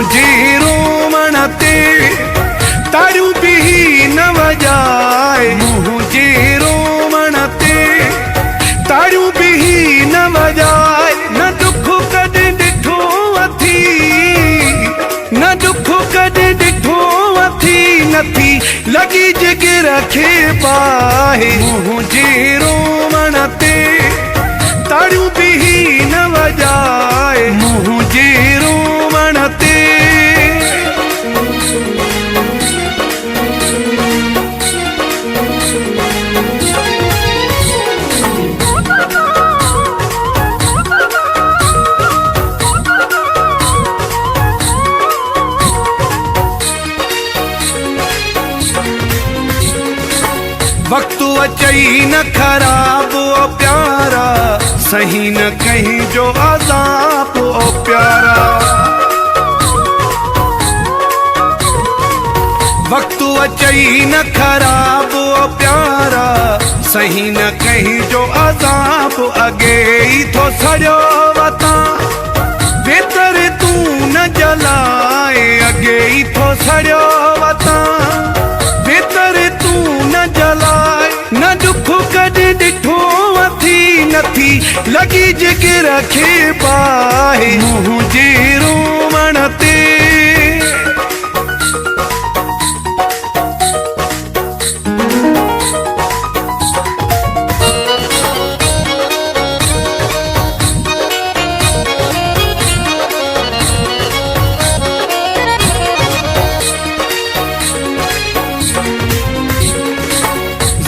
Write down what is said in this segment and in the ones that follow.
मुझे रोमण ते तारू भी न वजाए, मुझे रोमण ते तारू भी न वजाए। न दुख कद डिठो अथी, न दुख कद डिठो अथी, नथी लगी जग रखे पाए। मुझे रोमण ते तारू भी न वजाए, मुझे रोमण ते। वक्त अचई न खराब ओ प्यारा, सही न कहीं जो अज़ाब ओ प्यारा। वक्त अचई न खराब ओ प्यारा, सही न कहीं जो अज़ाब। अगे ही थो सड़ो वता बेतर तू न जलाए, अगे ही थो सड़ो वता बेतर तू न जलाए। न दुख कद डिठो अथी, नथी लगी जग रखे पाए। मुझे रोमण ते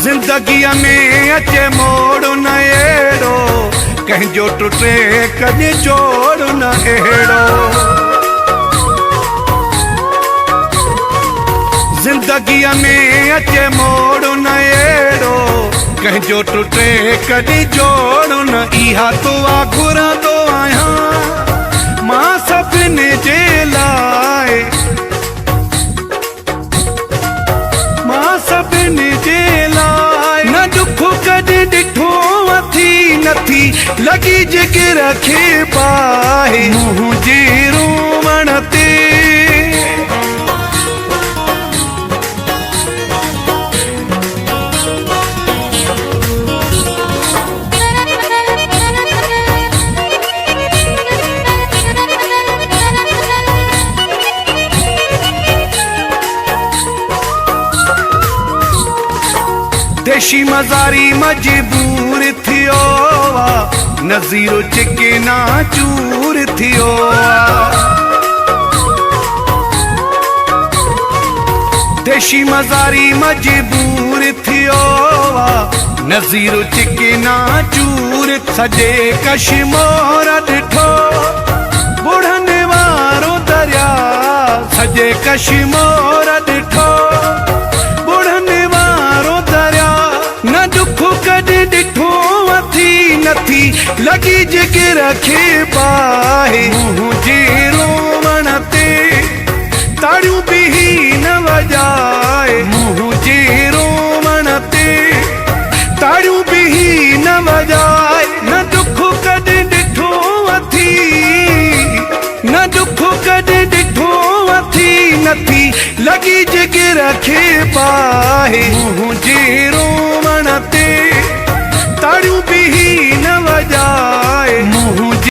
जिंदगी में अचे मोड़ न एड़ो, कंहिंजो टुटे कॾहिं जोड़ न एड़ो। जिंदगी में अचे मोड़ न एड़ो, कंहिंजो टुटे कॾहिं जोड़ न। इहा दुआ घुरंदो आहियां मां सभिनी जे लाइ, मां सभिनी जे लाइ। न दुख कद डिठो अथी, नथी लगी जग रखे पाए। मुझे रोमण ते देशी मज़ारी मजबूर थियो आ, नज़ीरो चिकना चूर थियो आ। देशी मज़ारी मजबूर थियो आ, नज़ीरो चिकना चूर। सजे कश्मीर डिठो बुढ़ने वारो दरिया, सजे कश्मीर डिठो बुढ़ने वारो दरिया। न दुख कद डिठो अथी, नथी लगी जग रखे पाए। मुझे रोमण ते तारू भी न वजाए, मुझे रोमण ते तारू भी न वजाए। न दुख कद डिठो अथी, न दुख कद डिठो अथी, नथी लगी जग रखे पाए। मुझे रोमण ते